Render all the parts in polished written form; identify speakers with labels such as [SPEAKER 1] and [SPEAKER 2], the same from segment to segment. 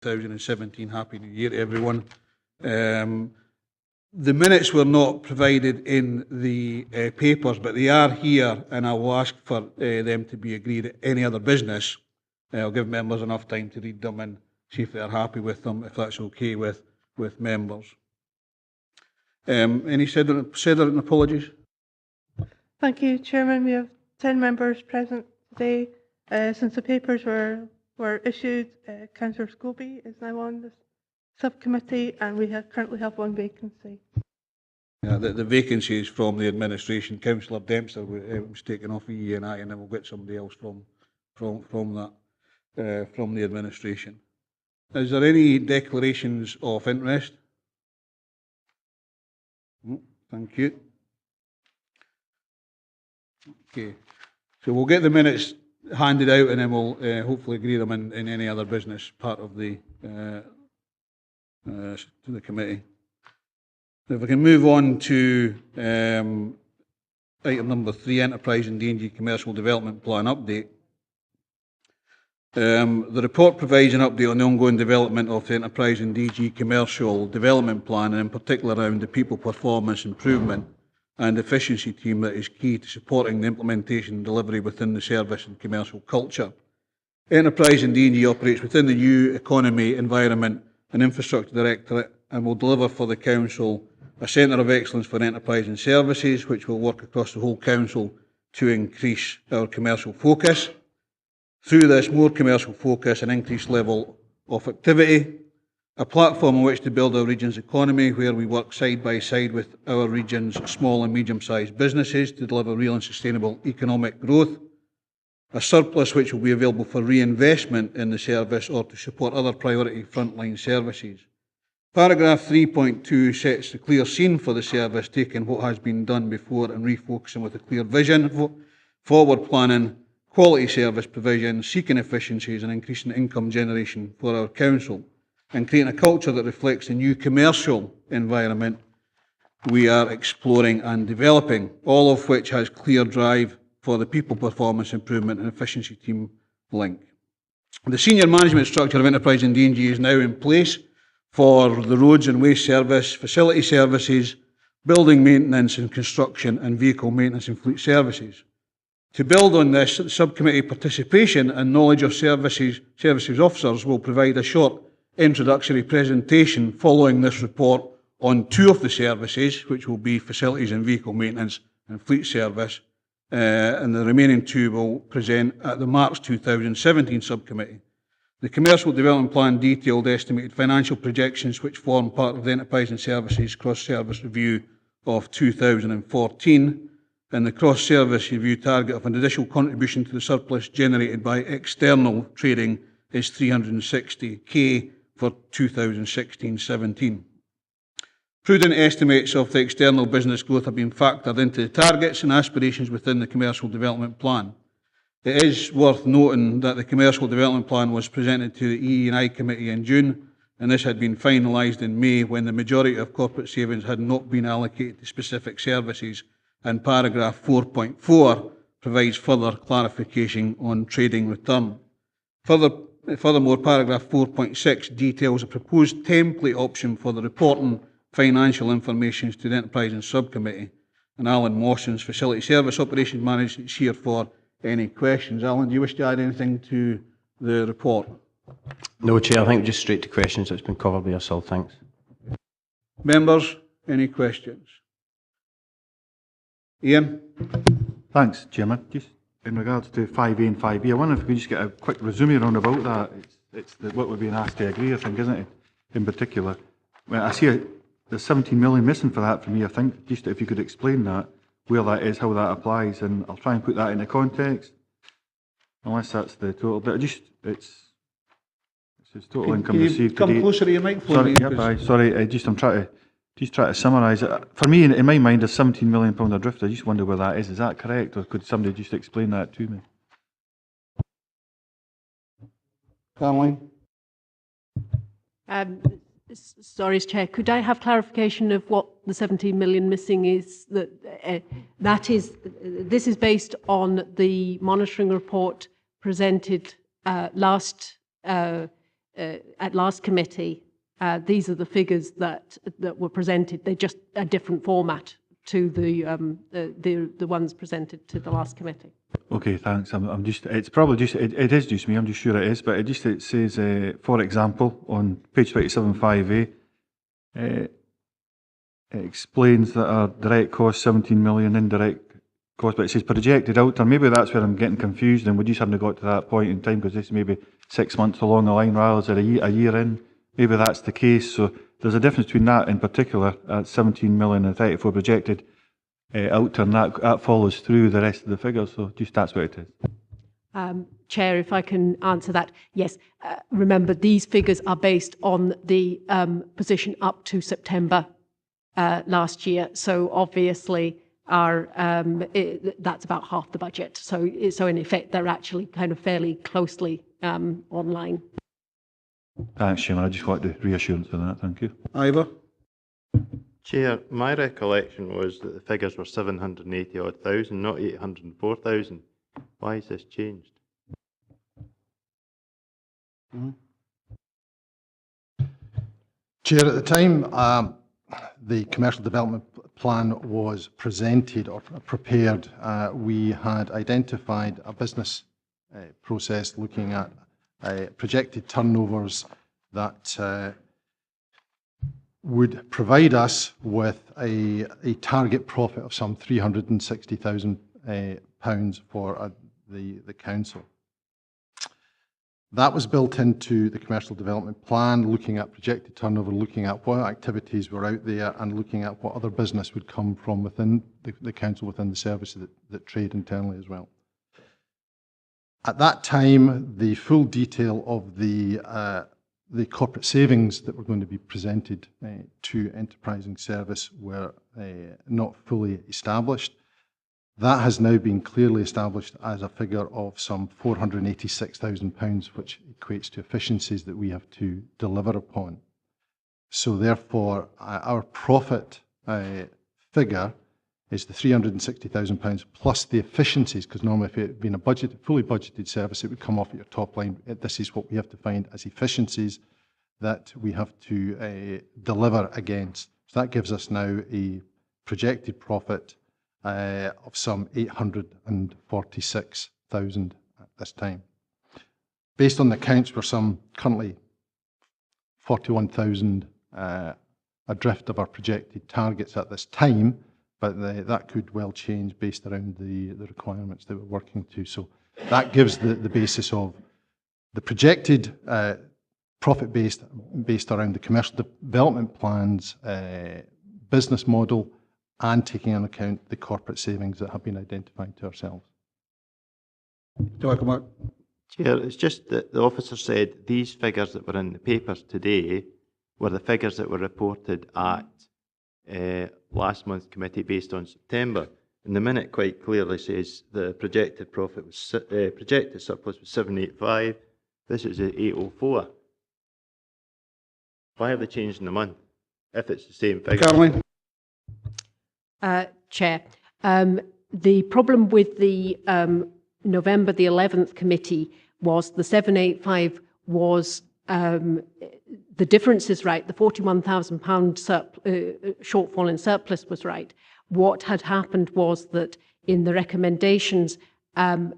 [SPEAKER 1] 2017. Happy New Year to everyone. The minutes were not provided in the papers, but they are here, and I will ask for them to be agreed at any other business. I'll give members enough time to read them and see if they are happy with them, if that's okay with members. Any Sederunt apologies?
[SPEAKER 2] Thank you, Chairman. We have 10 members present today. Since the papers were issued, Councillor Scobie is now on the subcommittee, and we currently have one vacancy.
[SPEAKER 1] Yeah, the vacancy is from the administration. Councillor Dempster was taken off EE&I, and then we'll get somebody else from the administration. Is there any declarations of interest? No, thank you. Okay, so we'll get the minutes handed out, and then we'll hopefully agree them in any other business part of the committee. If we can move on to item number 3, Enterprise and D&G Commercial Development Plan Update. The report provides an update on the ongoing development of the Enterprise and DG Commercial Development Plan, and in particular around the people performance improvement and efficiency team that is key to supporting the implementation and delivery within the service and commercial culture. Enterprise and D&G operates within the new Economy, Environment and Infrastructure Directorate and will deliver for the Council a Centre of Excellence for Enterprise and Services, which will work across the whole Council to increase our commercial focus. Through this more commercial focus and increased level of activity, a platform on which to build our region's economy, where we work side by side with our region's small and medium-sized businesses to deliver real and sustainable economic growth, a surplus which will be available for reinvestment in the service or to support other priority frontline services. Paragraph 3.2 sets the clear scene for the service, taking what has been done before and refocusing with a clear vision, forward planning, quality service provision, seeking efficiencies and increasing income generation for our council, and creating a culture that reflects the new commercial environment we are exploring and developing, all of which has clear drive for the people performance improvement and efficiency team link. The senior management structure of Enterprise and D&G is now in place for the roads and waste service, facility services, building maintenance and construction, and vehicle maintenance and fleet services. To build on this, subcommittee participation and knowledge of services officers will provide a short introductory presentation following this report on 2 of the services, which will be facilities and vehicle maintenance and fleet service, and the remaining 2 will present at the March 2017 subcommittee. The Commercial Development Plan detailed estimated financial projections which form part of the Enterprise and Services Cross-Service Review of 2014, and the cross-service review target of an additional contribution to the surplus generated by external trading is 360k for 2016-17. Prudent estimates of the external business growth have been factored into the targets and aspirations within the Commercial Development Plan. It is worth noting that the Commercial Development Plan was presented to the EE&I Committee in June, and this had been finalised in May when the majority of corporate savings had not been allocated to specific services, and paragraph 4.4 provides further clarification on trading return. Furthermore, paragraph 4.6 details a proposed template option for the reporting financial information to the Enterprise and Subcommittee, and Alan Mawson's Facility Service Operations Manager is here for any questions. Alan, do you wish to add anything to the report?
[SPEAKER 3] No, Chair, I think just straight to questions. It's been covered by yourself, thanks.
[SPEAKER 1] Members, any questions? Ian?
[SPEAKER 4] Thanks, Chairman. Just in regards to 5A and 5B, I wonder if we could just get a quick resume around about that. It's what we're being asked to agree, I think, isn't it, in particular? Well, I see there's 17 million missing for that for me, I think. Just if you could explain that, where that is, how that applies, and I'll try and put that into context, unless that's the total. But it's total income received
[SPEAKER 1] come
[SPEAKER 4] today.
[SPEAKER 1] Closer to your microphone.
[SPEAKER 4] Sorry, I'm trying to summarise it. For me, in my mind, there's £17 million adrift. I just wonder where that is. Is that correct, or could somebody just explain that to me?
[SPEAKER 1] Caroline?
[SPEAKER 5] Sorry, Chair. Could I have clarification of what the 17 million missing is? This is based on the monitoring report presented last at last committee, these are the figures that were presented. They're just a different format to the ones presented to the last committee.
[SPEAKER 4] Okay, thanks. I'm just, it's probably just, it is just me, I'm just sure it is, but it says, for example, on page 27.5a, it explains that our direct cost 17 million, indirect cost, but it says projected outturn. Maybe that's where I'm getting confused, and we just haven't got to that point in time because this is maybe 6 months along the line rather than a year in. Maybe that's the case. So there's a difference between that in particular, 17 million and 34 projected outturn. That follows through the rest of the figures. So just that's what it is.
[SPEAKER 5] Chair, if I can answer that. Yes, remember these figures are based on the position up to September last year. So obviously that's about half the budget. So in effect, they're actually kind of fairly closely online.
[SPEAKER 4] Thanks, Chairman. I just wanted the reassurance on that. Thank you.
[SPEAKER 1] Ivor?
[SPEAKER 6] Chair, my recollection was that the figures were 780 odd thousand, not 804,000. Why has this changed?
[SPEAKER 7] Chair, at the time the commercial development plan was presented or prepared, we had identified a business process looking at projected turnovers that would provide us with a target profit of some £360,000 for the council. That was built into the commercial development plan, looking at projected turnover, looking at what activities were out there, and looking at what other business would come from within the council, within the services that trade internally as well. At that time, the full detail of the corporate savings that were going to be presented to enterprising service were not fully established. That has now been clearly established as a figure of some £486,000, which equates to efficiencies that we have to deliver upon. So therefore, our profit figure is the £360,000 plus the efficiencies, because normally if it had been a fully budgeted service, it would come off at your top line. This is what we have to find as efficiencies that we have to deliver against. So that gives us now a projected profit of some 846,000 at this time. Based on the accounts, we're some currently 41,000 adrift of our projected targets at this time, but that could well change based around the requirements that we're working to. So that gives the basis of the projected profit based around the commercial development plan's business model, and taking into account the corporate savings that have been identified to ourselves.
[SPEAKER 6] Chair, it's just that the officer said these figures that were in the papers today were the figures that were reported at last month's committee based on September. And the minute quite clearly says the projected profit was projected surplus was 785. This is at 804. Why have they changed in a month if it's the same figure?
[SPEAKER 1] Caroline?
[SPEAKER 5] Chair, the problem with the November the 11th committee was the 785 was the difference is right. The £41,000 shortfall in surplus was right. What had happened was that in the recommendations, an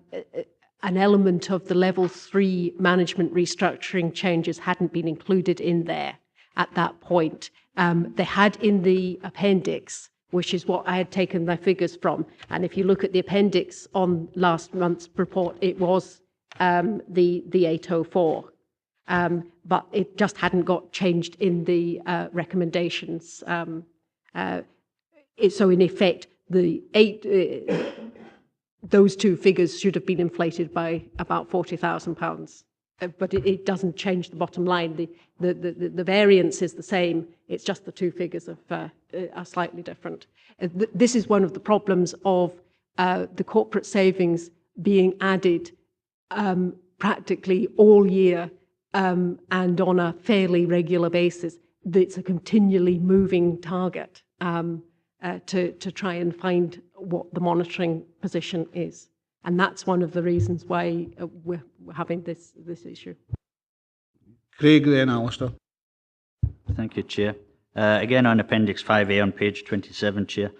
[SPEAKER 5] element of the level 3 management restructuring changes hadn't been included in there at that point. They had in the appendix, which is what I had taken my figures from. And if you look at the appendix on last month's report, it was the 804. But it just hadn't got changed in the recommendations. So in effect, those two figures should have been inflated by about £40,000. But it doesn't change the bottom line. The variance is the same. It's just the two figures are slightly different. This is one of the problems of the corporate savings being added practically all year and on a fairly regular basis. It's a continually moving target to try and find what the monitoring position is. And that's one of the reasons why we're having this issue.
[SPEAKER 1] Craig, then Alistair.
[SPEAKER 8] Thank you, Chair. Again, on Appendix 5A on page 27, Chair.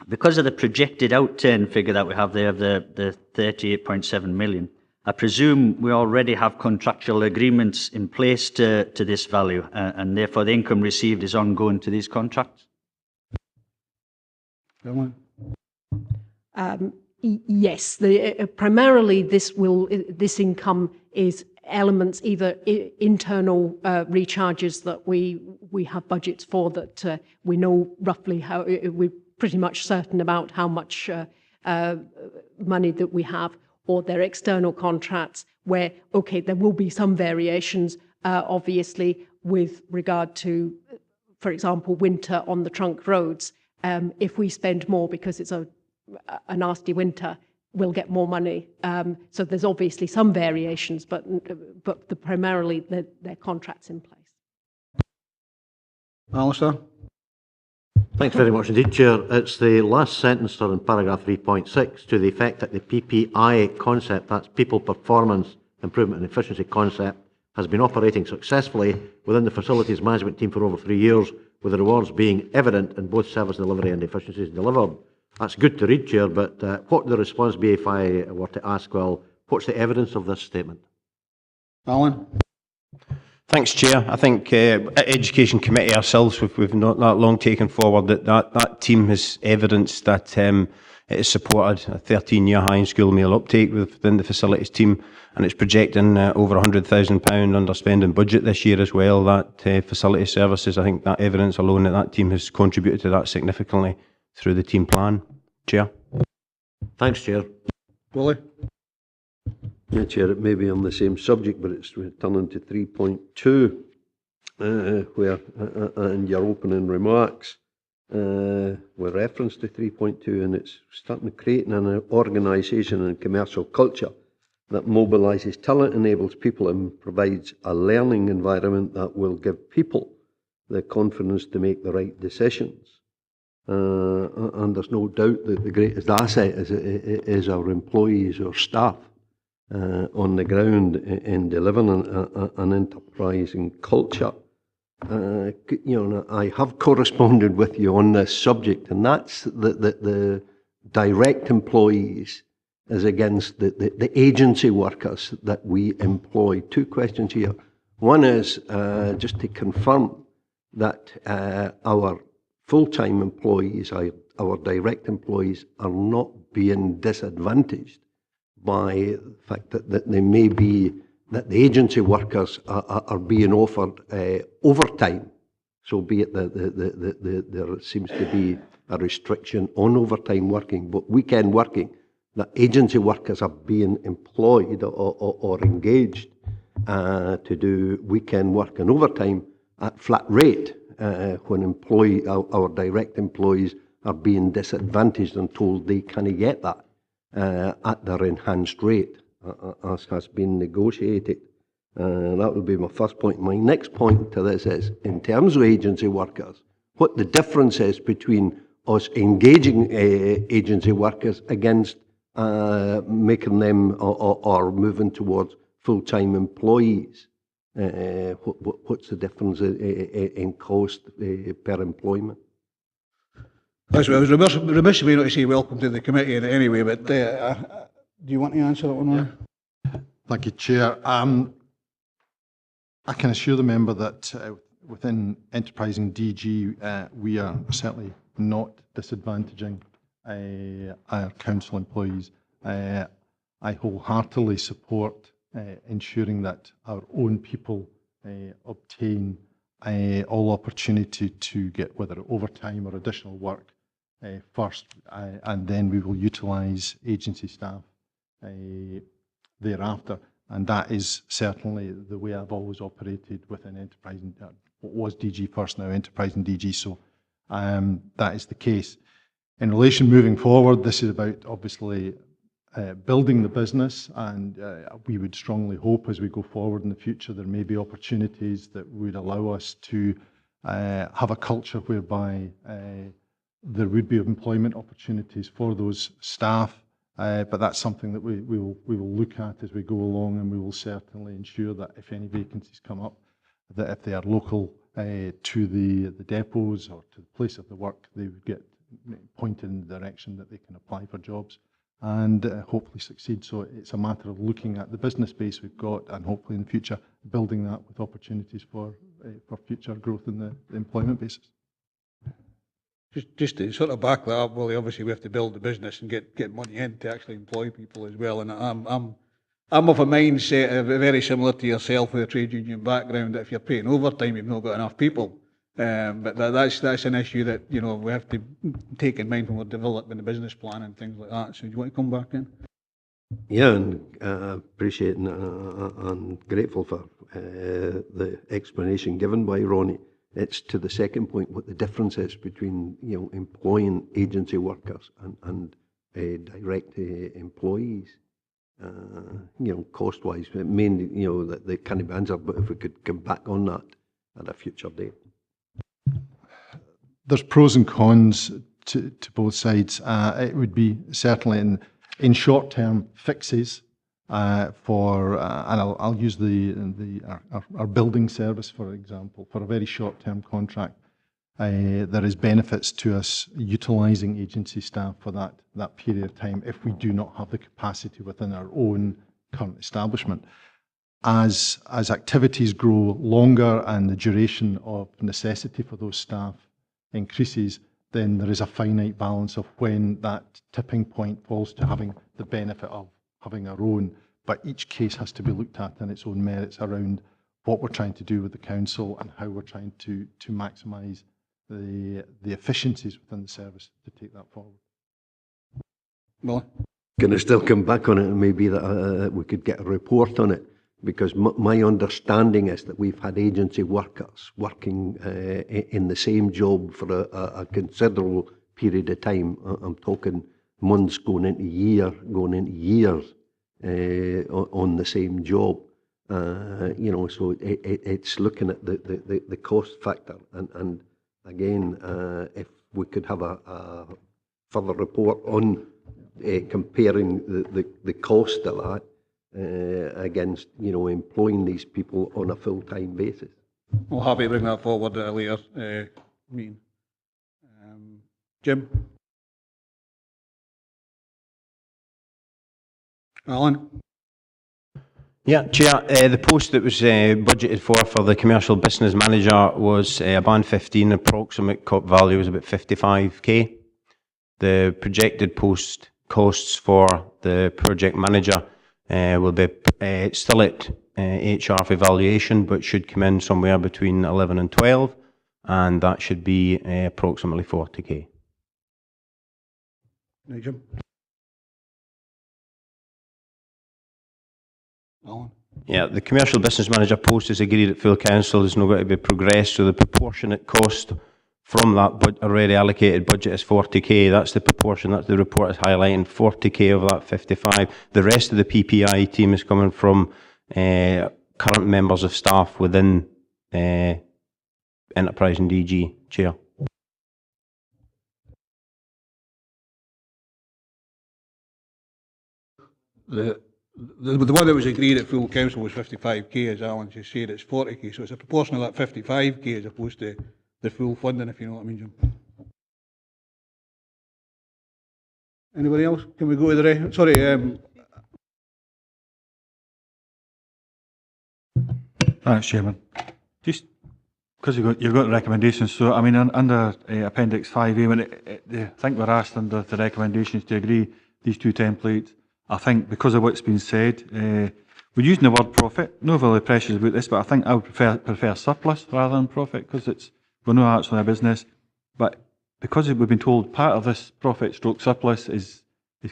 [SPEAKER 8] Because of the projected outturn figure that we have there of the 38.7 million, I presume we already have contractual agreements in place to this value, and therefore the income received is ongoing to these contracts?
[SPEAKER 5] Yes, primarily this income is elements, either internal recharges that we have budgets for, that we know roughly how, we're pretty much certain about how much money that we have, or their external contracts where, okay, there will be some variations, obviously, with regard to, for example, winter on the trunk roads. If we spend more because it's a nasty winter, we'll get more money. So there's obviously some variations, but primarily their contracts in place.
[SPEAKER 1] Alistair.
[SPEAKER 9] Thanks very much indeed, Chair. It's the last sentence there in paragraph 3.6 to the effect that the PPI concept, that's People Performance Improvement and Efficiency concept, has been operating successfully within the facilities management team for over 3 years, with the rewards being evident in both service delivery and efficiencies delivered. That's good to read, Chair, but what would the response be if I were to ask, well, what's the evidence of this statement?
[SPEAKER 1] Alan.
[SPEAKER 3] Thanks, Chair. I think at Education Committee ourselves, we've not that long taken forward that team has evidence that it has supported a 13-year high in school meal uptake within the facilities team, and it's projecting over £100,000 underspending budget this year as well. That facility services, I think that evidence alone that team has contributed to that significantly through the team plan. Chair.
[SPEAKER 9] Thanks, Chair.
[SPEAKER 1] Willie.
[SPEAKER 10] Yeah, Chair, it may be on the same subject, but it's returning to 3.2, where in your opening remarks, with reference to 3.2, and it's starting to create an organisation and commercial culture that mobilises talent, enables people, and provides a learning environment that will give people the confidence to make the right decisions. And there's no doubt that the greatest asset is our employees, our staff, on the ground in delivering an enterprising culture. I have corresponded with you on this subject, and that's the direct employees as against the agency workers that we employ. Two questions here. One is just to confirm that our full-time employees, our direct employees, are not being disadvantaged by the fact that they may be, that the agency workers are being offered overtime. So be it that there seems to be a restriction on overtime working, but weekend working, that agency workers are being employed or engaged to do weekend work and overtime at flat rate, when our direct employees are being disadvantaged and told they can't get that at their enhanced rate, as has been negotiated. That would be my first point. My next point to this is, in terms of agency workers, what the difference is between us engaging agency workers against making them or moving towards full-time employees. What's the difference in cost per employment?
[SPEAKER 1] I was remiss of me not to say welcome to the committee anyway, but do you want to answer that one, Ryan?
[SPEAKER 7] Thank you, Chair. I can assure the member that within Enterprising DG, we are certainly not disadvantaging our council employees. I wholeheartedly support ensuring that our own people obtain all opportunity to get whether overtime or additional work first, and then we will utilise agency staff thereafter. And that is certainly the way I've always operated within Enterprising, what was DG first, now Enterprising DG, so that is the case. In relation moving forward, this is about obviously building the business, and we would strongly hope as we go forward in the future there may be opportunities that would allow us to have a culture whereby there would be employment opportunities for those staff But that's something that we will look at as we go along, and we will certainly ensure that if any vacancies come up, that if they are local to the depots or to the place of the work, they would get pointed in the direction that they can apply for jobs and hopefully succeed. So it's a matter of looking at the business base we've got and hopefully in the future building that with opportunities for future growth in the employment basis.
[SPEAKER 1] Just to sort of back that up, Willie, obviously we have to build the business and get money in to actually employ people as well. And I'm of a mindset very similar to yourself with a trade union background, that if you're paying overtime, you've not got enough people. But that's an issue that, you know, we have to take in mind when we're developing the business plan and things like that. So do you want to come back in?
[SPEAKER 10] Yeah, and appreciate and grateful for the explanation given by Ronnie. It's to the second point what the difference is between, you know, employing agency workers and direct employees. You know, cost-wise, mainly, you know, that they can't be answered, but if we could come back on that at a future date.
[SPEAKER 7] There's pros and cons to both sides. It would be certainly in short-term fixes for, and I'll use our building service, for example, for a very short-term contract. There is benefits to us utilising agency staff for that period of time if we do not have the capacity within our own current establishment. As activities grow longer and the duration of necessity for those staff increases, then there is a finite balance of when that tipping point falls to having the benefit of having our own. But each case has to be looked at in its own merits around what we're trying to do with the council and how we're trying to maximise the efficiencies within the service to take that forward.
[SPEAKER 1] Well,
[SPEAKER 10] Can I still come back on it, and maybe that we could get a report on it? Because my understanding is that we've had agency workers working in the same job for a considerable period of time. I'm talking months going into years on the same job. You know, so it's looking at the cost factor, and again, if we could have a further report on comparing the cost of that against, you know, employing these people on a full-time basis.
[SPEAKER 1] we'll happy to bring that forward at a later meeting. Jim? Alan?
[SPEAKER 3] Yeah, Chair, the post that was budgeted for the commercial business manager was a band 15, approximate value was about 55k. The projected post costs for the project manager will be still at HR evaluation, but should come in somewhere between 11 and 12, and that should be approximately 40k.
[SPEAKER 1] Jim? Alan?
[SPEAKER 3] Yeah, the commercial business manager post is agreed at full council, is not going to be progressed, so the proportionate cost from that already allocated budget is 40k. That's the proportion, that's the report is highlighting, 40k of that 55. The rest of the PPI team is coming from current members of staff within Enterprise and DG, Chair.
[SPEAKER 1] The one that was agreed at full council was 55k, as Alan just said. It's 40k, so it's a proportion of that 55k as opposed to the full funding, if you know what I mean, Jim. Anybody else? Can we go to the rest? Sorry.
[SPEAKER 4] Thanks, Chairman. Just because you've got recommendations, so I mean under Appendix 5A, when I think we're asked under the recommendations to agree these two templates. I think because of what's been said, we're using the word profit. No really precious about this, but I think I would prefer surplus rather than profit, because we're not actually a business. But because we've been told part of this profit stroke surplus is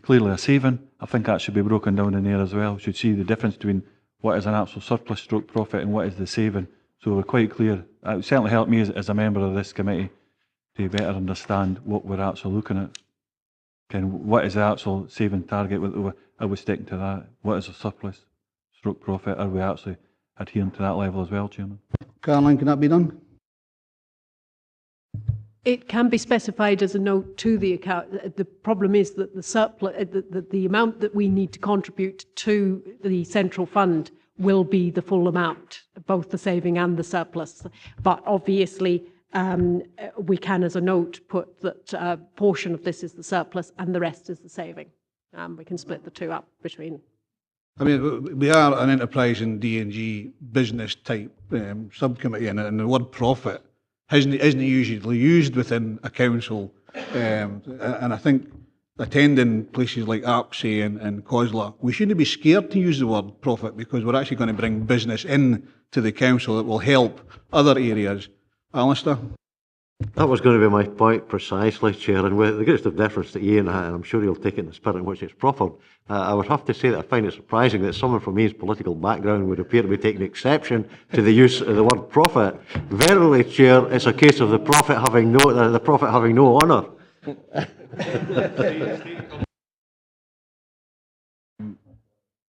[SPEAKER 4] clearly a saving, I think that should be broken down in there as well. We should see the difference between what is an actual surplus stroke profit and what is the saving. So we're quite clear. It would certainly help me as a member of this committee to better understand what we're actually looking at. What is the actual saving target? Are we sticking to that? What is a surplus stroke profit? Are we actually adhering to that level as well, Chairman?
[SPEAKER 1] Caroline, can that be done?
[SPEAKER 5] It can be specified as a note to the account. The problem is that the surplus, the amount that we need to contribute to the central fund will be the full amount, both the saving and the surplus. But obviously, we can, as a note, put that a portion of this is the surplus and the rest is the saving. We can split the two up between.
[SPEAKER 1] I mean, we are an enterprise and D&G business type subcommittee, and the word profit isn't usually used within a council. And I think attending places like APSI and COSLA, we shouldn't be scared to use the word profit, because we're actually going to bring business in to the council that will help other areas. Alistair?
[SPEAKER 9] That was going to be my point precisely, Chair, and with the greatest of deference to Ian, and I'm sure he'll take it in the spirit in which it's proffered, I would have to say that I find it surprising that someone from Ian's political background would appear to be taking exception to the use of the word profit. Verily, Chair, it's a case of the prophet having no honour.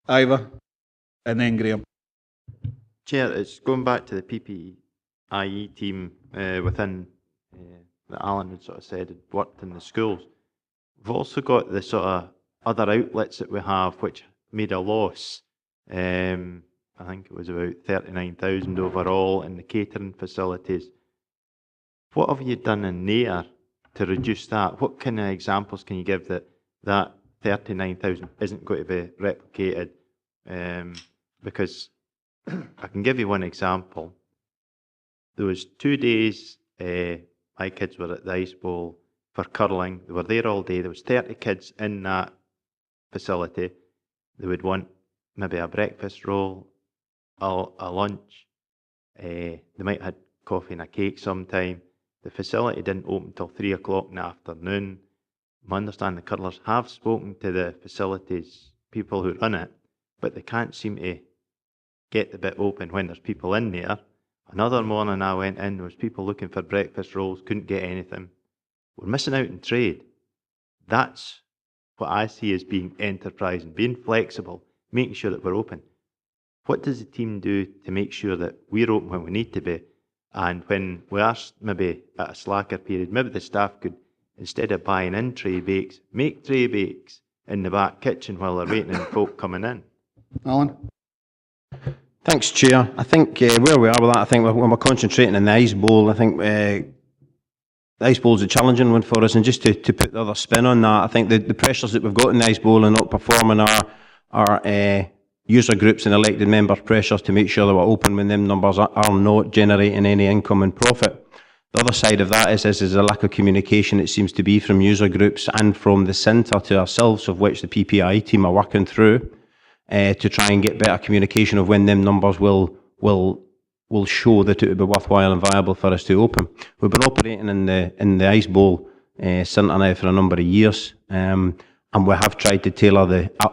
[SPEAKER 1] Ivor, and then Graham.
[SPEAKER 6] Chair, it's going back to the PPIE team within that Alan had sort of said had worked in the schools. We've also got the sort of other outlets that we have which made a loss. I think it was about 39,000 overall in the catering facilities. What have you done in there to reduce that? What kind of examples can you give that 39,000 isn't going to be replicated? Because I can give you one example. There was 2 days my kids were at the Ice Bowl for curling. They were there all day. There was 30 kids in that facility. They would want maybe a breakfast roll, a lunch. They might have had coffee and a cake sometime. The facility didn't open till 3 o'clock in the afternoon. I understand the curlers have spoken to the facilities people who run it, but they can't seem to get the bit open when there's people in there. Another morning I went in, there was people looking for breakfast rolls, couldn't get anything. We're missing out in trade. That's what I see as being enterprise and being flexible, making sure that we're open. What does the team do to make sure that we're open when we need to be? And when we are maybe at a slacker period, maybe the staff could, instead of buying in tray bakes, make tray bakes in the back kitchen while they're waiting on folk coming in.
[SPEAKER 1] Alan?
[SPEAKER 3] Thanks, Chair. I think where we are with that, I think when we're concentrating on the Ice Bowl, I think the Ice Bowl is a challenging one for us, and just to put the other spin on that, I think the pressures that we've got in the Ice Bowl and not performing are user groups and elected member pressures to make sure that we're open when them numbers are not generating any income and profit. The other side of that is a lack of communication, it seems to be, from user groups and from the centre to ourselves, of which the PPI team are working through, to try and get better communication of when them numbers will show that it would be worthwhile and viable for us to open. We've been operating in the Ice Bowl centre now for a number of years, and we have tried to tailor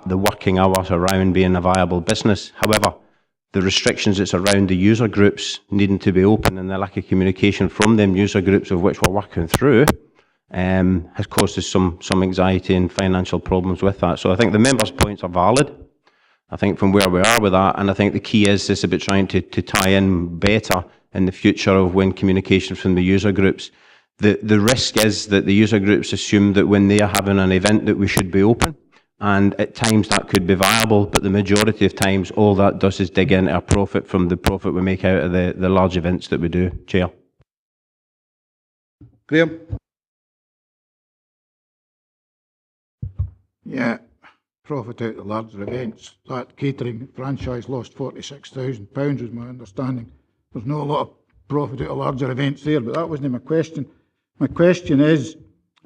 [SPEAKER 3] the working hours around being a viable business. However, the restrictions that's around the user groups needing to be open and the lack of communication from them user groups, of which we're working through, has caused us some anxiety and financial problems with that. So I think the members' points are valid, I think, from where we are with that, and I think the key is about trying to tie in better in the future of when communication from the user groups. The risk is that the user groups assume that when they are having an event that we should be open, and at times that could be viable, but the majority of times all that does is dig into our profit from the profit we make out of the large events that we do. Chair.
[SPEAKER 1] Graham?
[SPEAKER 11] Yeah, profit out of larger events. That catering franchise lost £46,000 was my understanding. There's not a lot of profit out of larger events there, but that wasn't my question. My question is,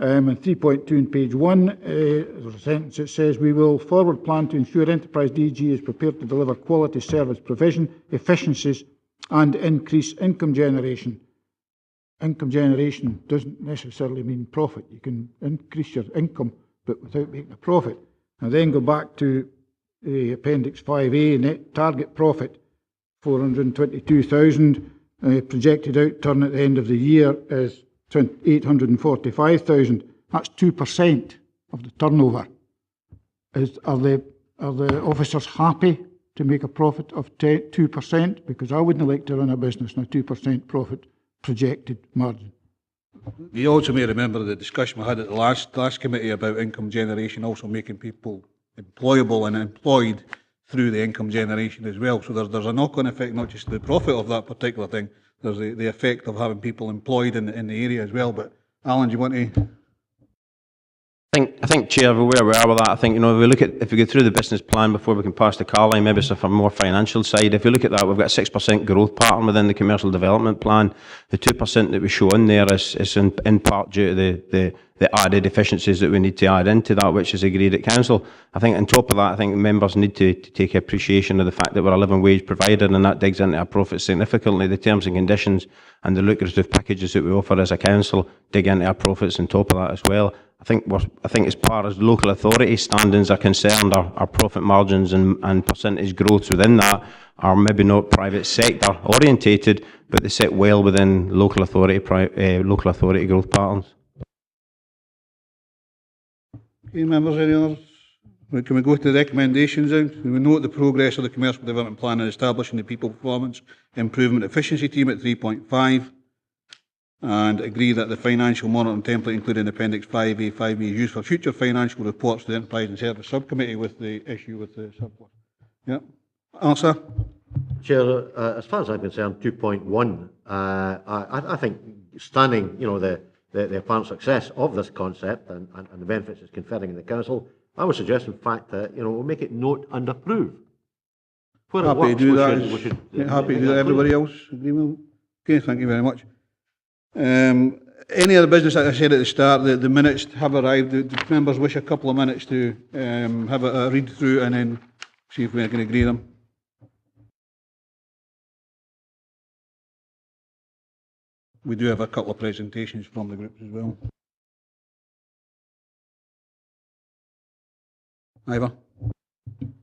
[SPEAKER 11] in 3.2 on page 1, there's a sentence that says, we will forward plan to ensure Enterprise DG is prepared to deliver quality service provision, efficiencies and increase income generation. Income generation doesn't necessarily mean profit. You can increase your income but without making a profit. And then go back to the Appendix 5A, net target profit, 422,000, projected outturn at the end of the year is 845,000. That's 2% of the turnover. Are the officers happy to make a profit of 2%? Because I wouldn't like to run a business on a 2% profit projected margin.
[SPEAKER 1] You also may remember the discussion we had at the last committee about income generation, also making people employable and employed through the income generation as well. So there's a knock-on effect, not just the profit of that particular thing, there's the effect of having people employed in the area as well. But Alan, do you want to?
[SPEAKER 3] I think, Chair, where we are with that, I think, if we go through the business plan before we can pass the Carline, maybe it's a more financial side. If we look at that, we've got a 6% growth pattern within the commercial development plan. The 2% that we show in there is in part due to the added efficiencies that we need to add into that, which is agreed at council. I think on top of that, I think members need to take appreciation of the fact that we're a living wage provider, and that digs into our profits significantly. The terms and conditions and the lucrative packages that we offer as a council dig into our profits on top of that as well. I think as far as local authority standings are concerned, our profit margins and percentage growth within that are maybe not private sector orientated, but they sit well within local authority growth patterns.
[SPEAKER 1] Okay, members, any others? Can we go to the recommendations then? We note the progress of the commercial development plan in establishing the people performance improvement efficiency team at 3.5. And agree that the financial monitoring template included in Appendix 5A, 5B is used for future financial reports to the Enterprise and Service Subcommittee with the issue with the surplus. Yeah. Answer?
[SPEAKER 9] Chair, as far as I'm concerned, 2.1, I think standing, the apparent success of this concept and the benefits it's conferring in the council, I would suggest, in fact, that we'll make it note and approve. Where it
[SPEAKER 1] happy
[SPEAKER 9] works,
[SPEAKER 1] to do that.
[SPEAKER 9] Happy
[SPEAKER 1] to do that. Everybody else agree with it? Okay, thank you very much. Any other business, like I said at the start, the minutes have arrived. The members wish a couple of minutes to have a read through and then see if we can agree them. We do have a couple of presentations from the groups as well. Ivor?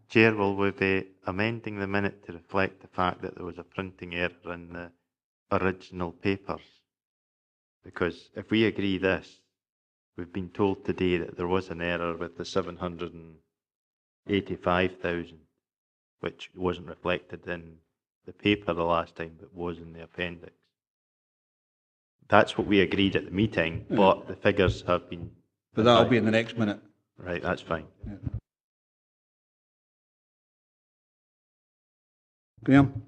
[SPEAKER 6] Chair, will we be amending the minute to reflect the fact that there was a printing error in the original papers? Because if we agree this, we've been told today that there was an error with the 785,000, which wasn't reflected in the paper the last time, but was in the appendix. That's what we agreed at the meeting, but the figures have been...
[SPEAKER 1] But that'll be in the next minute.
[SPEAKER 6] Right, that's fine.
[SPEAKER 1] Yeah. Graham?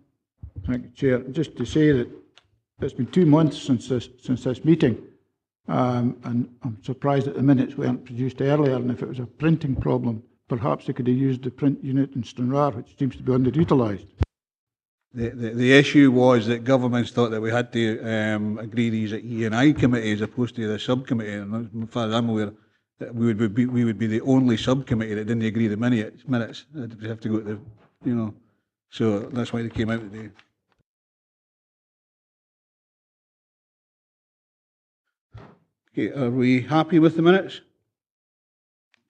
[SPEAKER 11] Thank you, Chair. Just to say that it's been 2 months since this meeting, and I'm surprised that the minutes weren't produced earlier, and if it was a printing problem, perhaps they could have used the print unit in Stranraer, which seems to be underutilised.
[SPEAKER 1] The issue was that governments thought that we had to agree these at E&I committee as opposed to the subcommittee, and as far as I'm aware, that we would be the only subcommittee that didn't agree the minutes. We have to go to the, so that's why they came out today. Okay, are we happy with the minutes?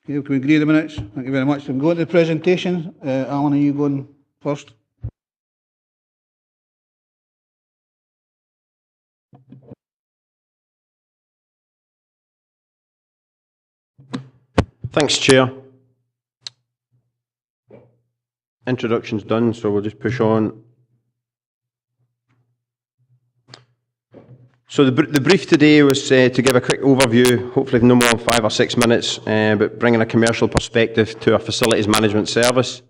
[SPEAKER 1] Okay, can we agree the minutes? Thank you very much. I'm going to the presentation. Alan, are you going first?
[SPEAKER 3] Thanks, Chair. Introduction's done, so we'll just push on. So the brief today was to give a quick overview, hopefully no more than 5 or 6 minutes, but bringing a commercial perspective to our facilities management service.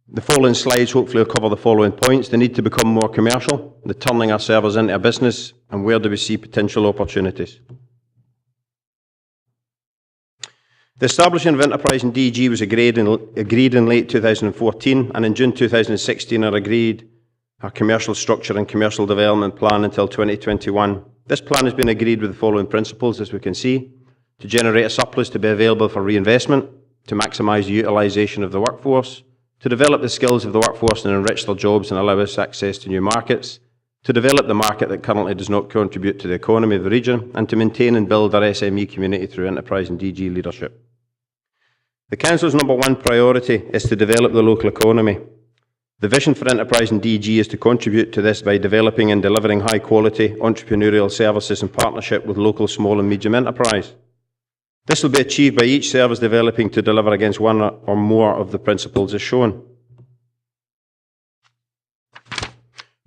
[SPEAKER 3] The following slides hopefully will cover the following points: the need to become more commercial, the turning our service into a business, and where do we see potential opportunities. The establishment of Enterprise and DG was agreed in late 2014, and in June 2016 are agreed our commercial structure and commercial development plan until 2021. This plan has been agreed with the following principles, as we can see: to generate a surplus to be available for reinvestment, to maximise the utilisation of the workforce, to develop the skills of the workforce and enrich their jobs and allow us access to new markets, to develop the market that currently does not contribute to the economy of the region, and to maintain and build our SME community through Enterprise and DG leadership. The Council's #1 priority is to develop the local economy. The vision for Enterprise and DG is to contribute to this by developing and delivering high-quality entrepreneurial services in partnership with local small and medium enterprise. This will be achieved by each service developing to deliver against one or more of the principles as shown.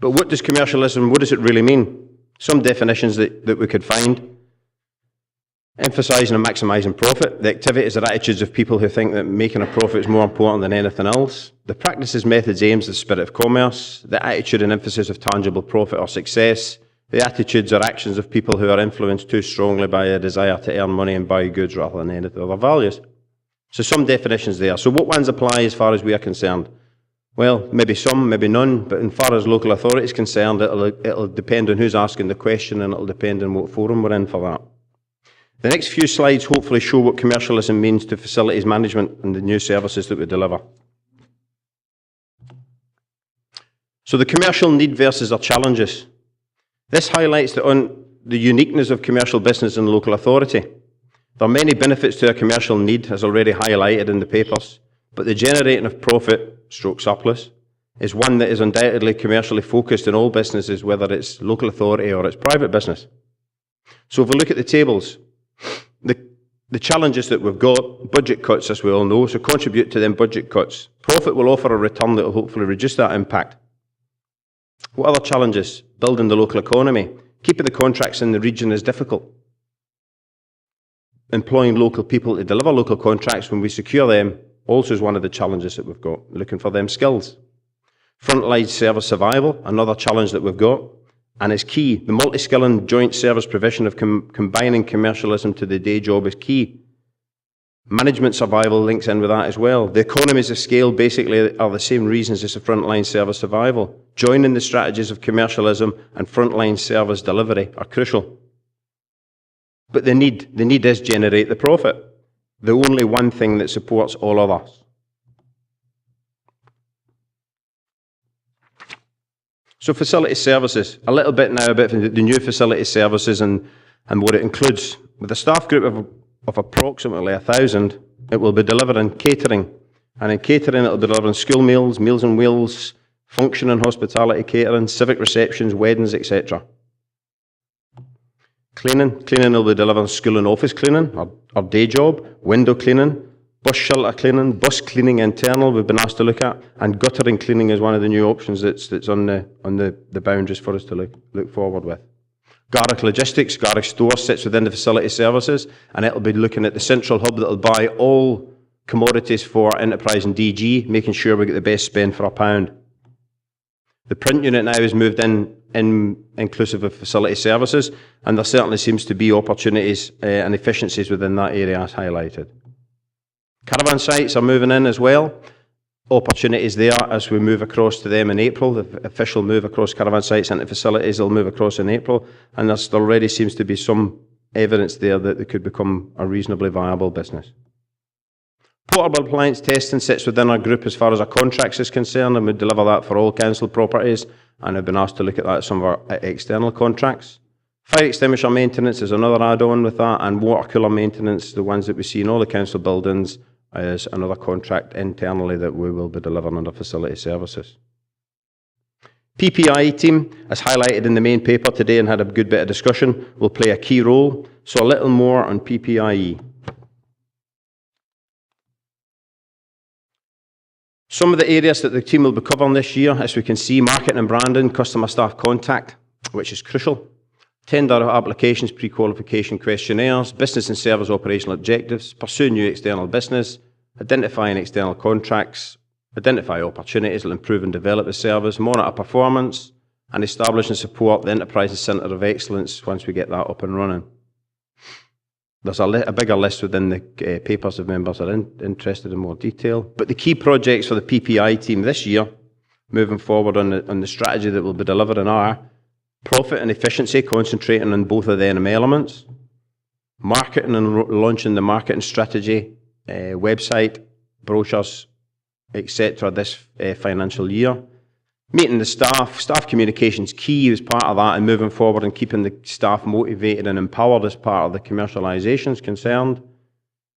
[SPEAKER 3] But what does commercialism, what does it really mean? Some definitions that we could find. Emphasising and maximising profit. The activities or attitudes of people who think that making a profit is more important than anything else. The practices, methods, aims, the spirit of commerce. The attitude and emphasis of tangible profit or success. The attitudes or actions of people who are influenced too strongly by a desire to earn money and buy goods rather than any other values. So some definitions there. So what ones apply as far as we are concerned? Well, maybe some, maybe none, but as far as local authority is concerned, it'll depend on who's asking the question, and it'll depend on what forum we're in for that. The next few slides hopefully show what commercialism means to facilities management and the new services that we deliver. So the commercial need versus our challenges. This highlights the uniqueness of commercial business and local authority. There are many benefits to a commercial need, as already highlighted in the papers, but the generating of profit, stroke surplus, is one that is undoubtedly commercially focused in all businesses, whether it's local authority or it's private business. So if we look at the tables, the challenges that we've got, budget cuts, as we all know, so contribute to them budget cuts. Profit will offer a return that will hopefully reduce that impact. What other challenges? Building the local economy. Keeping the contracts in the region is difficult. Employing local people to deliver local contracts when we secure them also is one of the challenges that we've got, looking for them skills. Frontline service survival, another challenge that we've got. And it's key. The multi-skill and joint service provision of combining commercialism to the day job is key. Management survival links in with that as well. The economies of scale basically are the same reasons as the frontline service survival. Joining the strategies of commercialism and frontline service delivery are crucial. But the need is generate the profit. The only one thing that supports all others. So facility services, a little bit now about the new facility services and what it includes. With a staff group of approximately 1,000, it will be delivered in catering. And in catering, it will be delivered in school meals, meals on wheels, function and hospitality catering, civic receptions, weddings, etc. Cleaning will be delivered in school and office cleaning, or day job, window cleaning, bus shelter cleaning, bus cleaning internal we've been asked to look at, and guttering cleaning is one of the new options that's on the boundaries for us to look forward with. Garrick Logistics, Garrick Store sits within the facility services, and it'll be looking at the central hub that'll buy all commodities for enterprise and DG, making sure we get the best spend for our pound. The print unit now is moved in inclusive of facility services, and there certainly seems to be opportunities and efficiencies within that area as highlighted. Caravan sites are moving in as well. Opportunities there as we move across to them in April. The official move across caravan sites into facilities will move across in April, and there already seems to be some evidence there that they could become a reasonably viable business. Portable appliance testing sits within our group as far as our contracts is concerned, and we deliver that for all council properties, and have been asked to look at that at some of our external contracts. Fire extinguisher maintenance is another add-on with that, and water cooler maintenance, the ones that we see in all the council buildings, is another contract internally that we will be delivering under facility services. PPI team, as highlighted in the main paper today and had a good bit of discussion, will play a key role. So a little more on PPIE. Some of the areas that the team will be covering this year, as we can see, marketing and branding, customer staff contact, which is crucial. Tender applications, pre-qualification questionnaires, business and service operational objectives, pursue new external business, identifying external contracts, identify opportunities that will improve and develop the service, monitor performance, and establish and support the Enterprises Centre of Excellence once we get that up and running. There's a bigger list within the papers if members are interested in more detail. But the key projects for the PPI team this year, moving forward on the strategy that will be delivered in are profit and efficiency, concentrating on both of them elements. Marketing and launching the marketing strategy, website, brochures, etc. this financial year. Meeting the staff communications key as part of that, and moving forward and keeping the staff motivated and empowered as part of the commercialisation is concerned.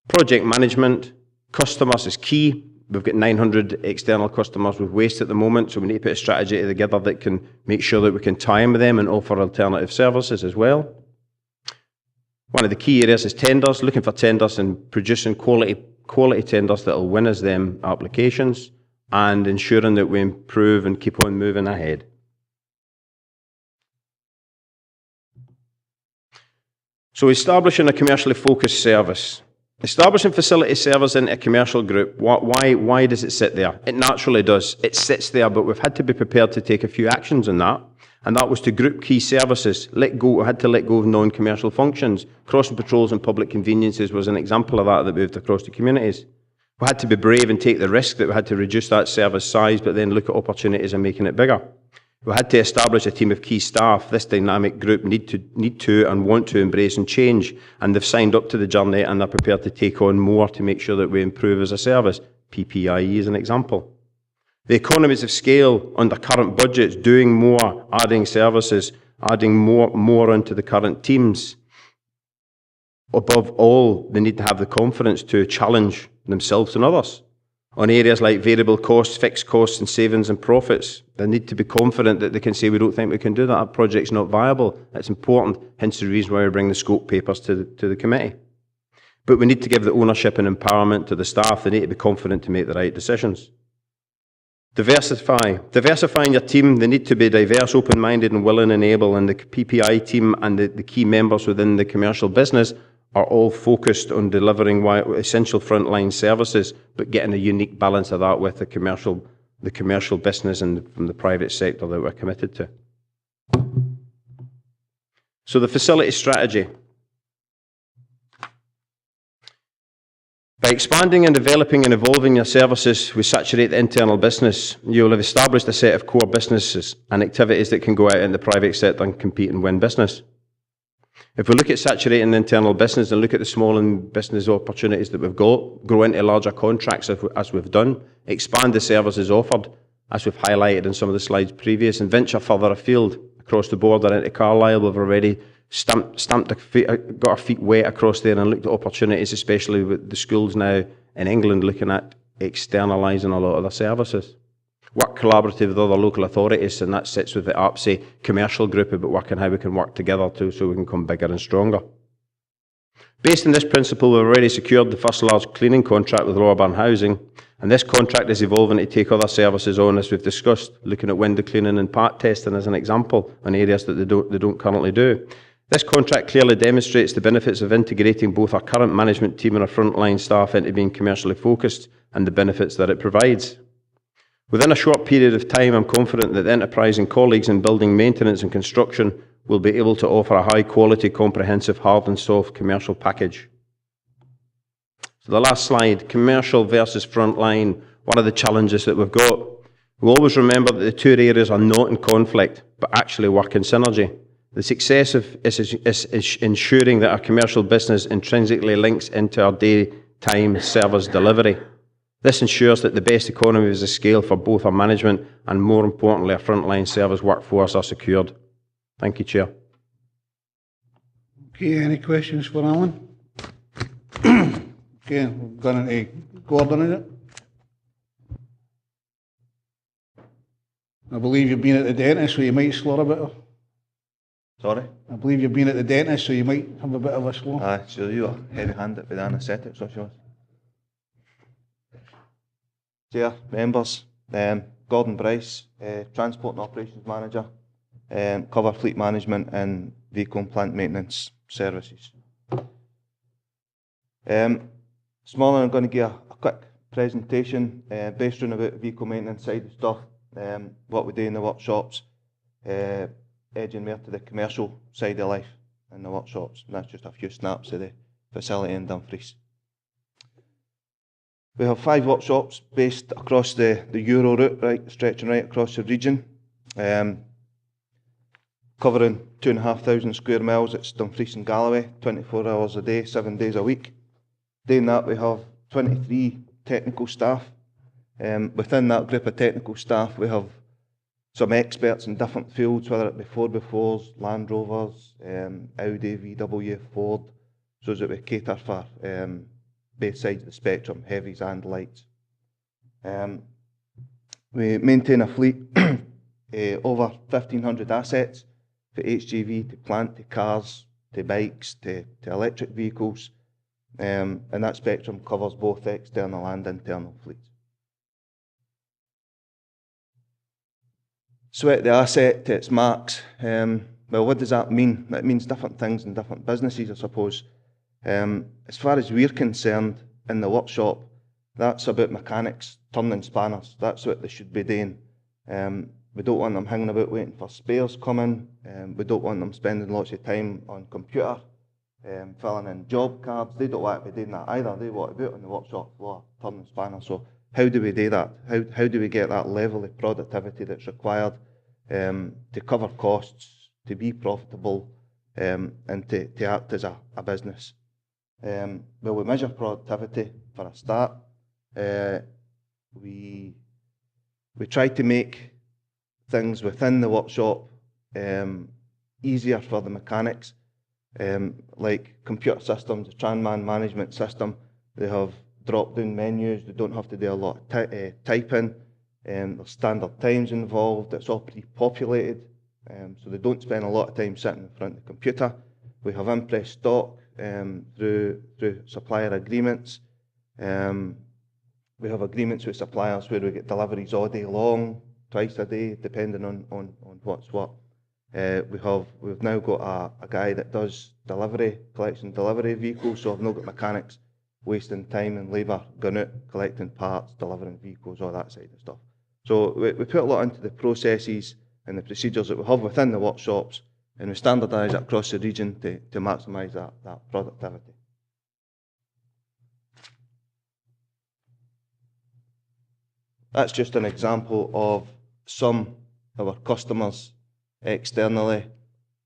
[SPEAKER 3] Project management, customers is key. We've got 900 external customers with waste at the moment, so we need to put a strategy together that can make sure that we can tie in with them and offer alternative services as well. One of the key areas is tenders, looking for tenders and producing quality tenders that will win us them applications, and ensuring that we improve and keep on moving ahead. So establishing a commercially focused service. Establishing facility service into a commercial group, why does it sit there? It naturally does. It sits there, but we've had to be prepared to take a few actions on that. And that was to group key services, we had to let go of non-commercial functions. Crossing patrols and public conveniences was an example of that moved across the communities. We had to be brave and take the risk that we had to reduce that service size, but then look at opportunities and making it bigger. We had to establish a team of key staff. This dynamic group need to and want to embrace and change, and they've signed up to the journey and they're prepared to take on more to make sure that we improve as a service. PPIE is an example. The economies of scale under current budgets, doing more, adding services, adding more into the current teams. Above all, they need to have the confidence to challenge themselves and others. On areas like variable costs, fixed costs and savings and profits, they need to be confident that they can say, we don't think we can do that, our project's not viable. It's important, hence the reason why we bring the scope papers to the committee. But we need to give the ownership and empowerment to the staff. They need to be confident to make the right decisions. Diversifying your team. They need to be diverse, open-minded and willing and able, and the PPI team and the key members within the commercial business are all focused on delivering essential frontline services, but getting a unique balance of that with the commercial business and from the private sector that we're committed to. So the facility strategy. By expanding and developing and evolving your services, we saturate the internal business. You will have established a set of core businesses and activities that can go out in the private sector and compete and win business. If we look at saturating the internal business and look at the small and business opportunities that we've got, grow into larger contracts as we've done, expand the services offered, as we've highlighted in some of the slides previous, and venture further afield across the border into Carlisle. We've already got our feet wet across there and looked at opportunities, especially with the schools now in England looking at externalising a lot of their services. Work collaboratively with other local authorities, and that sits with the APSI commercial group about working how we can work together so we can come bigger and stronger. Based on this principle, we've already secured the first large cleaning contract with Roarburn Housing, and this contract is evolving to take other services on, as we've discussed, looking at window cleaning and part testing as an example on areas that they don't currently do. This contract clearly demonstrates the benefits of integrating both our current management team and our frontline staff into being commercially focused and the benefits that it provides. Within a short period of time, I'm confident that the enterprising colleagues in building maintenance and construction will be able to offer a high-quality, comprehensive, hard and soft commercial package. So the last slide, commercial versus frontline, what are the challenges that we've got? We always remember that the two areas are not in conflict, but actually work in synergy. The success is ensuring that our commercial business intrinsically links into our daytime service delivery. This ensures that the best economies of scale for both our management and, more importantly, our frontline service workforce are secured. Thank you, Chair.
[SPEAKER 1] Okay, any questions for Alan? Okay, we've gone into Gordon, is it? I believe you've been at the dentist, so you might slur a bit.
[SPEAKER 12] Sorry?
[SPEAKER 1] I believe you've been at the dentist, so you might have a bit of a slur.
[SPEAKER 12] Aye, so you are heavy-handed with anaesthetics, so she was. Chair, members, Gordon Bryce, Transport and Operations Manager, cover fleet management and vehicle and plant maintenance services. This morning I'm going to give a quick presentation based on about the vehicle maintenance side of stuff, what we do in the workshops, edging more to the commercial side of life in the workshops, and that's just a few snaps of the facility in Dumfries. We have 5 workshops based across the Euro route, stretching right across the region, covering 2,500 square miles. It's Dumfries and Galloway, 24 hours a day, 7 days a week. Doing that, we have 23 technical staff. Within that group of technical staff, we have some experts in different fields, whether it be 4x4s, Land Rovers, Audi, VW, Ford, so that we cater for both sides of the spectrum, heavies and lights. We maintain a fleet over 1,500 assets, for HGV to plant to cars to bikes to electric vehicles, and that spectrum covers both external and internal fleets. Sweat the asset to its max. Well, what does that mean? It means different things in different businesses, I suppose. As far as we're concerned, in the workshop, that's about mechanics turning spanners. That's what they should be doing. We don't want them hanging about waiting for spares coming. We don't want them spending lots of time on computer, filling in job cards. They don't want to be doing that either. They want to be out on the workshop floor, turning spanners. So how do we do that? How do we get that level of productivity that's required to cover costs, to be profitable, and to act as a business? Well, we measure productivity for a start. We try to make things within the workshop easier for the mechanics, like computer systems, the Tranman management system. They have drop-down menus. They don't have to do a lot of typing. There's standard times involved. It's all pre-populated, so they don't spend a lot of time sitting in front of the computer. We have impress stock through supplier agreements. We have agreements with suppliers where we get deliveries all day long, twice a day, depending on what's what. We've now got a guy that does collection delivery vehicles, so I've now got mechanics wasting time and labour going out, collecting parts, delivering vehicles, all that side of stuff. So we put a lot into the processes and the procedures that we have within the workshops, and we standardise it across the region to maximise that productivity. That's just an example of some of our customers externally.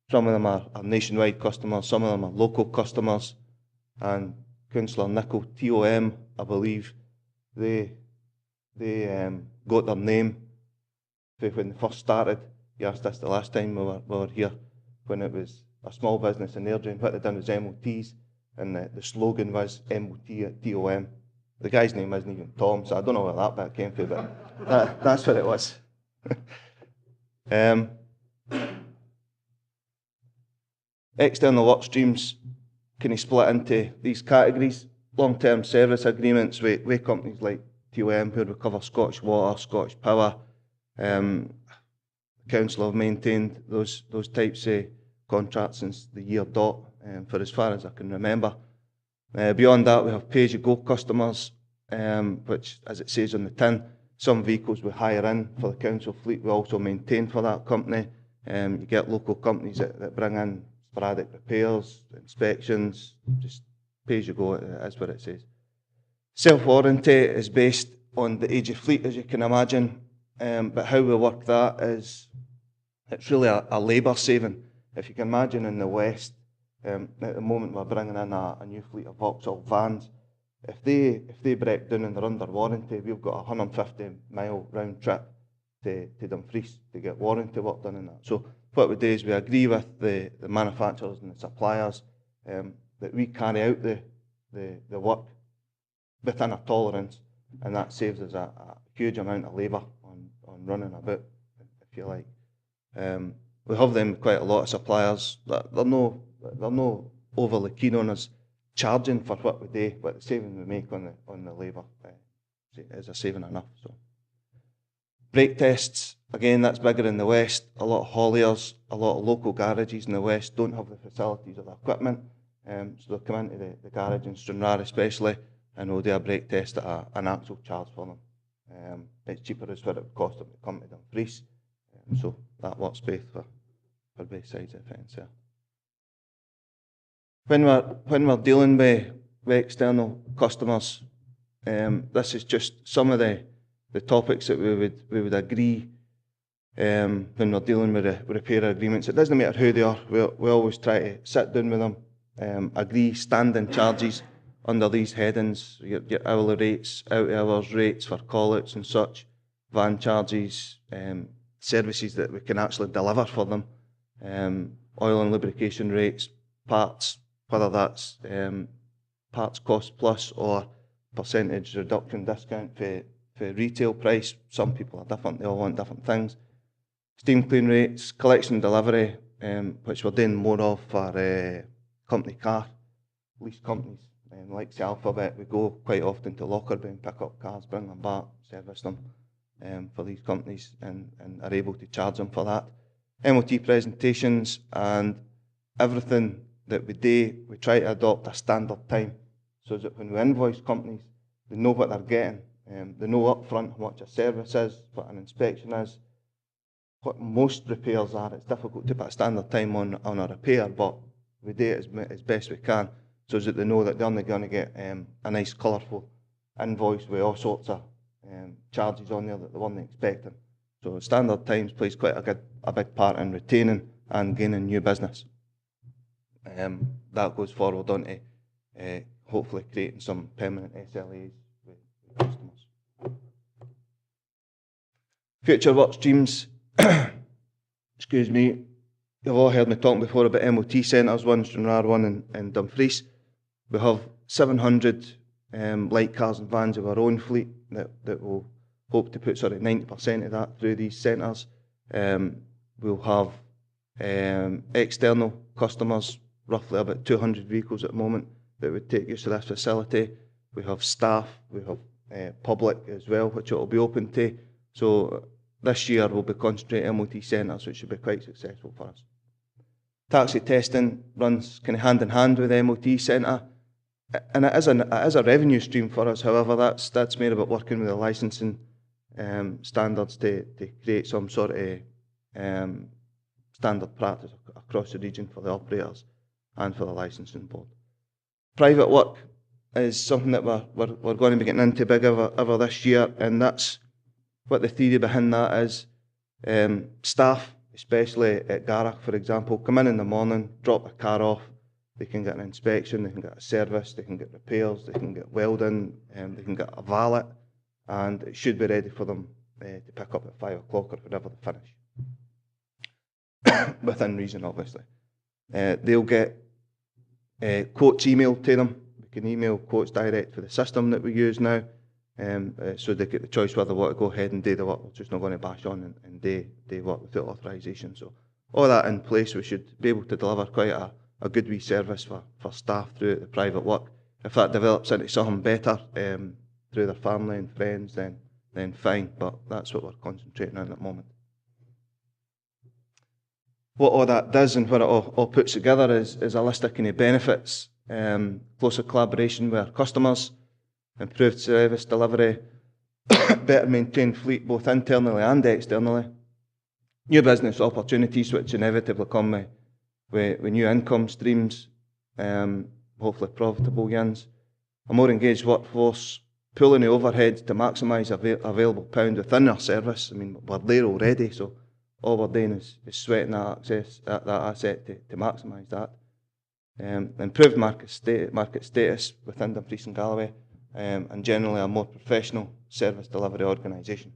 [SPEAKER 12] Some of them are nationwide customers, some of them are local customers, and Councillor Nicholl, TOM, I believe, they got their name when they first started. You asked us the last time we were here, when it was a small business in Airdrie, and what they'd done was MOTs, and the slogan was MOT at TOM. The guy's name isn't even Tom, so I don't know where that bit came from, but that's what it was. External work streams can be split into these categories. Long-term service agreements with companies like TOM, where we cover Scottish Water, Scottish Power. The council have maintained those types of contracts since the year dot, for as far as I can remember. Beyond that, we have pay-as-you-go customers, which, as it says on the tin, some vehicles we hire in for the council fleet, we also maintain for that company. You get local companies that bring in sporadic repairs, inspections, just pay-as-you-go, is what it says. Self-warranty is based on the age of fleet, as you can imagine, but how we work that is, it's really a labour saving. If you can imagine in the West, at the moment we're bringing in a new fleet of Vauxhall vans. If they break down and they're under warranty, we've got a 150-mile round trip to Dumfries to get warranty work done in that. So what we do is we agree with the manufacturers and the suppliers that we carry out the work within a tolerance, and that saves us a huge amount of labour on running about, if you like. We have them quite a lot of suppliers that they're no overly keen on us charging for what we do, but the saving we make on the labour is a saving enough. So, brake tests, again, that's bigger in the West. A lot of hauliers, a lot of local garages in the West don't have the facilities or the equipment, so they'll come into the garage in Stranraer especially, and we'll do a brake test at an actual charge for them. It's cheaper as what it would cost them to come to Dumfries, so that works both for both sides of the fence there. When we're dealing with external customers, this is just some of the topics that we would agree when we're dealing with repair agreements. It doesn't matter who they are. We always try to sit down with them, agree standing charges under these headings. Your hourly rates, out hours rates for call-outs and such, van charges, services that we can actually deliver for them, oil and lubrication rates, parts, whether that's parts cost plus or percentage reduction discount for retail price. Some people are different, they all want different things. Steam clean rates, collection and delivery, which we're doing more of for company car, lease companies, like the Alphabet. We go quite often to Lockerbie and pick up cars, bring them back, service them for these companies, and are able to charge them for that. MOT presentations and everything that we do, we try to adopt a standard time so that when we invoice companies, they know what they're getting. They know up front how much a service is, what an inspection is, what most repairs are. It's difficult to put a standard time on a repair, but we do it as best we can so that they know that they're only going to get a nice colourful invoice with all sorts of charges on there that they weren't expecting. So standard times plays quite a big part in retaining and gaining new business. That goes forward on to hopefully creating some permanent SLAs with customers. Future work streams. Excuse me. You've all heard me talking before about MOT centres, one Stranraer, one in Dumfries. We have 700 light cars and vans of our own fleet that will hope to put 90% of that through these centres. We'll have external customers, roughly about 200 vehicles at the moment, that would take use of this facility. We have staff, we have public as well, which it will be open to. So this year we'll be concentrating MOT centres, which should be quite successful for us. Taxi testing runs kind of hand in hand with the MOT centre, and it is a revenue stream for us. However, that's made about working with the licensing standards to create some sort of standard practice across the region for the operators and for the licensing board. Private work is something that we're going to be getting into big over this year, and that's what the theory behind that is. Staff, especially at Garach, for example, come in the morning, drop their car off, they can get an inspection, they can get a service, they can get repairs, they can get welding, they can get a valet, and it should be ready for them to pick up at 5 o'clock or whenever they finish. Within reason, obviously. They'll get quotes emailed to them. We can email quotes direct to the system that we use now, so they get the choice whether they want to go ahead and do the work. We're just not going to bash on and do work without authorisation. So all that in place, we should be able to deliver quite a good wee service for staff through the private work. If that develops into something better through their family and friends, then fine, but that's what we're concentrating on at the moment. What all that does and what it all puts together is a list of kind of benefits, closer collaboration with our customers, improved service delivery, better maintained fleet both internally and externally, new business opportunities which inevitably come with new income streams, hopefully profitable ones, a more engaged workforce, pulling the overheads to maximise available pound within our service. I mean, we're there already, so all we're doing is sweating that asset to maximise that. Improved market status within Dumfries and Galloway, and generally a more professional service delivery organisation.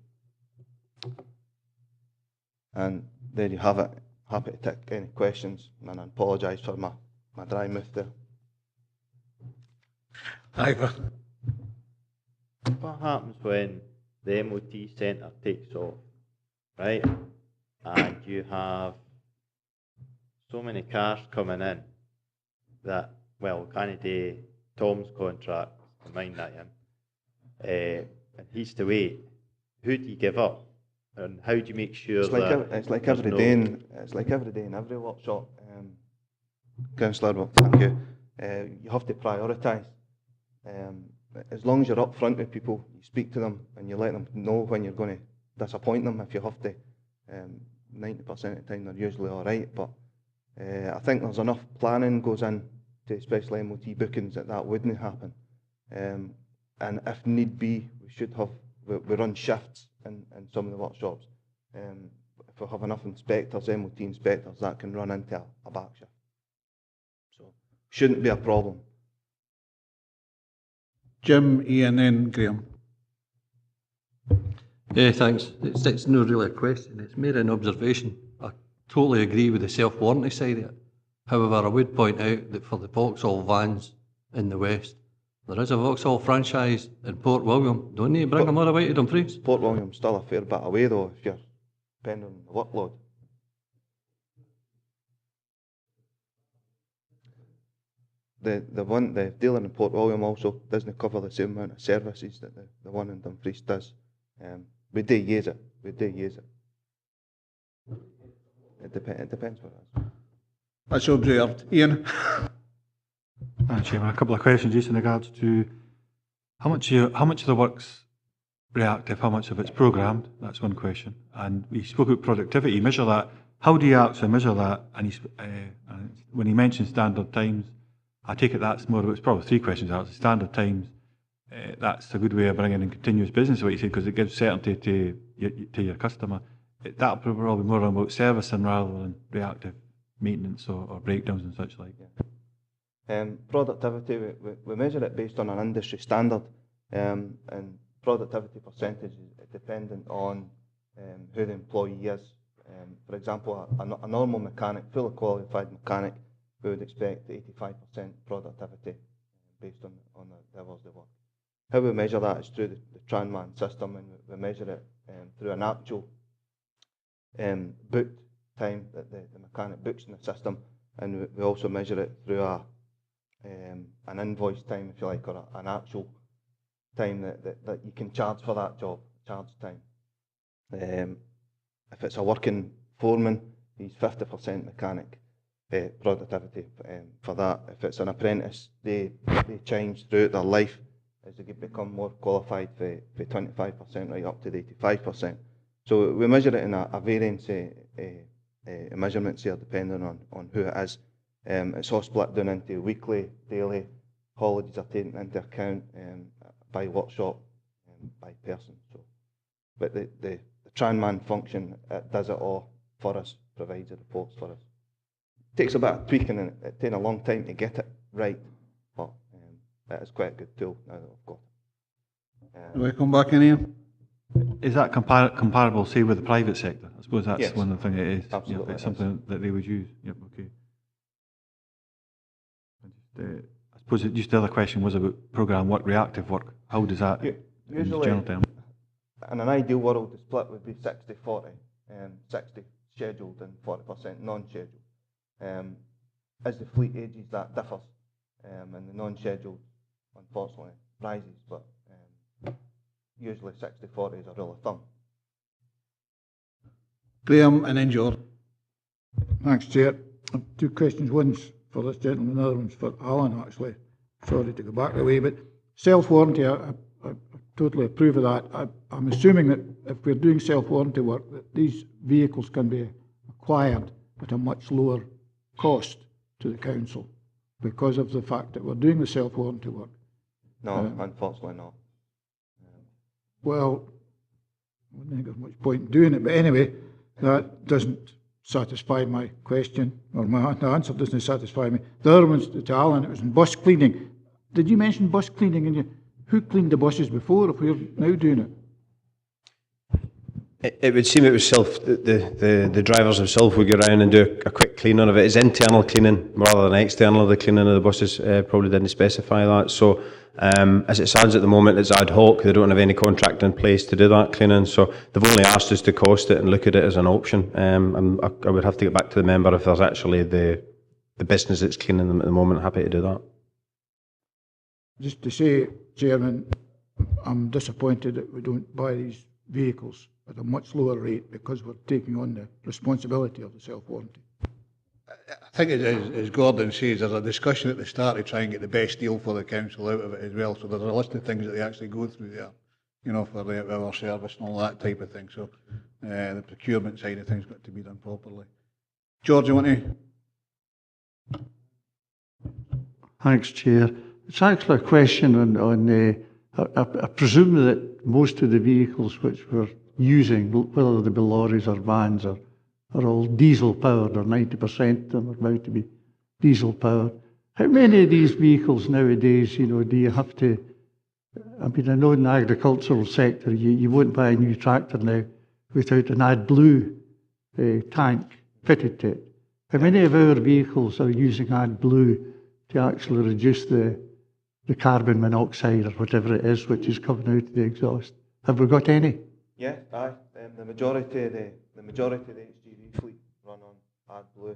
[SPEAKER 12] And there you have it. Happy to take any questions, and I apologise for my dry mouth there.
[SPEAKER 1] Ivor.
[SPEAKER 6] What happens when the MOT centre takes off, right? And you have so many cars coming in that, well, can't do Tom's contract, mind that in, and he's to wait. Who do you give up? And how do you make sure
[SPEAKER 12] it's like every day in every workshop, Councillor, well, thank you. You have to prioritise. As long as you're up front with people, you speak to them and you let them know when you're going to disappoint them if you have to. 90% of the time they're usually all right, but I think there's enough planning goes in to especially MOT bookings that wouldn't happen. And if need be, we run shifts in some of the workshops. If we have enough inspectors, MOT inspectors, that can run into a back shift. So shouldn't be a problem.
[SPEAKER 1] Jim, Ian, and Graham.
[SPEAKER 13] Yeah, thanks. It's not really a question, it's more an observation. I totally agree with the self-warranty side of it. However, I would point out that for the Vauxhall vans in the West, there is a Vauxhall franchise in Port William. Don't need to bring them all the way to Dumfries?
[SPEAKER 12] Port William's still a fair bit away though, if you're depending on the workload. The dealer in Port William also doesn't cover the same amount of services that the one in Dumfries does. We do use it. it depends what it is.
[SPEAKER 1] That's observed. Ian?
[SPEAKER 4] Thanks, Chairman. A couple of questions just in regards to how much of the work's reactive, how much of it's programmed. That's one question. And we spoke about productivity. Measure that. How do you actually measure that? And when he mentioned standard times, I take it that's more. It's probably three questions. Actually, standard times. That's a good way of bringing in continuous business. What you said, because it gives certainty to your customer. That'll probably be more about servicing rather than reactive maintenance or breakdowns and such like.
[SPEAKER 12] Yeah. Productivity, we measure it based on an industry standard, and productivity percentage is dependent on who the employee is. For example, a normal mechanic, fully qualified mechanic, we would expect 85% productivity based on the hours they work. How we measure that is through the TranMan system, and we measure it through an actual booked time that the mechanic books in the system, and we also measure it through an invoice time, if you like, or an actual time that you can charge for that job, charge time. If it's a working foreman, he's 50% mechanic productivity for that. If it's an apprentice, they change throughout their life as they become more qualified for 25% right up to the 85%. So we measure it in a variance measurements here depending on who it is. It's all split down into weekly, daily, holidays are taken into account by workshop, by person. So, but the TranMan function does it all for us, provides the reports for us. It takes a bit of tweaking and it takes a long time to get it right, but it is quite a good tool now that we've got it.
[SPEAKER 1] Do I come back in here?
[SPEAKER 4] Is that comparable, say, with the private sector? I suppose that's
[SPEAKER 12] Yes.
[SPEAKER 4] one of the things it is.
[SPEAKER 12] Absolutely,
[SPEAKER 4] Yep, it's
[SPEAKER 12] it
[SPEAKER 4] something that they would use. Yep, okay. I suppose just the other question was about programme work, reactive work. How does that, in
[SPEAKER 12] Usually,
[SPEAKER 4] general terms?
[SPEAKER 12] in an ideal world, the split would be 60-40, 60 scheduled and 40% non-scheduled. As the fleet ages, that differs, and the non-scheduled, unfortunately, rises, but usually 60-40 is a rule of thumb.
[SPEAKER 1] Graham and then George.
[SPEAKER 11] Thanks, Chair. I have two questions. One's for this gentleman, the other one's for Alan, actually. Sorry to go back the way, but self-warranty, I totally approve of that. I'm assuming that if we're doing self-warranty work, that these vehicles can be acquired at a much lower cost to the council because of the fact that we're doing the self-warranty work.
[SPEAKER 12] No, unfortunately not.
[SPEAKER 11] Well, I wouldn't think there's much point in doing it, but anyway, that doesn't satisfy my question, or the answer doesn't satisfy me. The other one's to Alan, it was in bus cleaning. Did you mention bus cleaning? And who cleaned the buses before if we're now doing it?
[SPEAKER 3] It would seem it was the drivers themselves would go around and do a quick cleaning of it. It's internal cleaning rather than external. The cleaning of the buses probably didn't specify that. So as it stands at the moment, it's ad hoc. They don't have any contract in place to do that cleaning. So they've only asked us to cost it and look at it as an option. I would have to get back to the member if there's actually the business that's cleaning them at the moment. Happy to do that.
[SPEAKER 11] Just to say, Chairman, I'm disappointed that we don't buy these vehicles at a much lower rate because we're taking on the responsibility of the self-warranty.
[SPEAKER 1] I think as Gordon says, there's a discussion at the start to try and get the best deal for the council out of it as well. So there's a list of things that they actually go through there, you know, for our service and all that type of thing. So the procurement side of things got to be done properly. George, you want to?
[SPEAKER 14] Thanks, Chair. It's actually a question on I presume that most of the vehicles which we're using, whether they be lorries or vans, are all diesel powered, or 90% of them are about to be diesel powered. How many of these vehicles nowadays, do you have to, I know in the agricultural sector you won't buy a new tractor now without an AdBlue tank fitted to it. How many of our vehicles are using AdBlue to actually reduce the carbon monoxide or whatever it is which is coming out of the exhaust? Have we got any?
[SPEAKER 12] Yeah, aye. The majority of the HGV fleet run on AdBlue.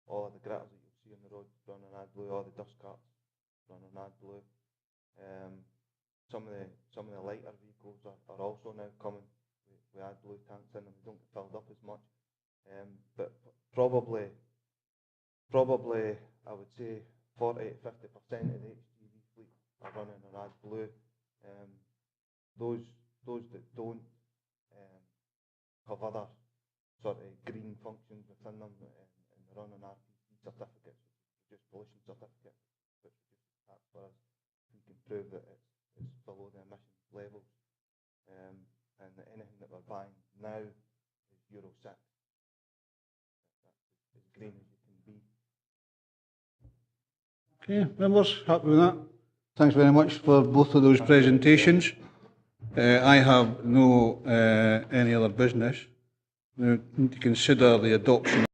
[SPEAKER 12] All of the gritters that you'll see on the road run on AdBlue. All the dust carts run on AdBlue. Some of the lighter vehicles are also now coming with AdBlue tanks in them. They don't get filled up as much. But probably, I would say 40 to 50% of the HGV fleet are running on AdBlue. Those that don't have other sort of green functions within them, and they're on an RPC certificate, reduced pollution certificate, which reduces tax for us. We can prove that it's below the emission levels, and that anything that we're buying now is Euro 6. That's as green as you can be.
[SPEAKER 1] Okay, members, happy with that? Thanks very much for both of those presentations. I have no any other business. Now, to consider the adoption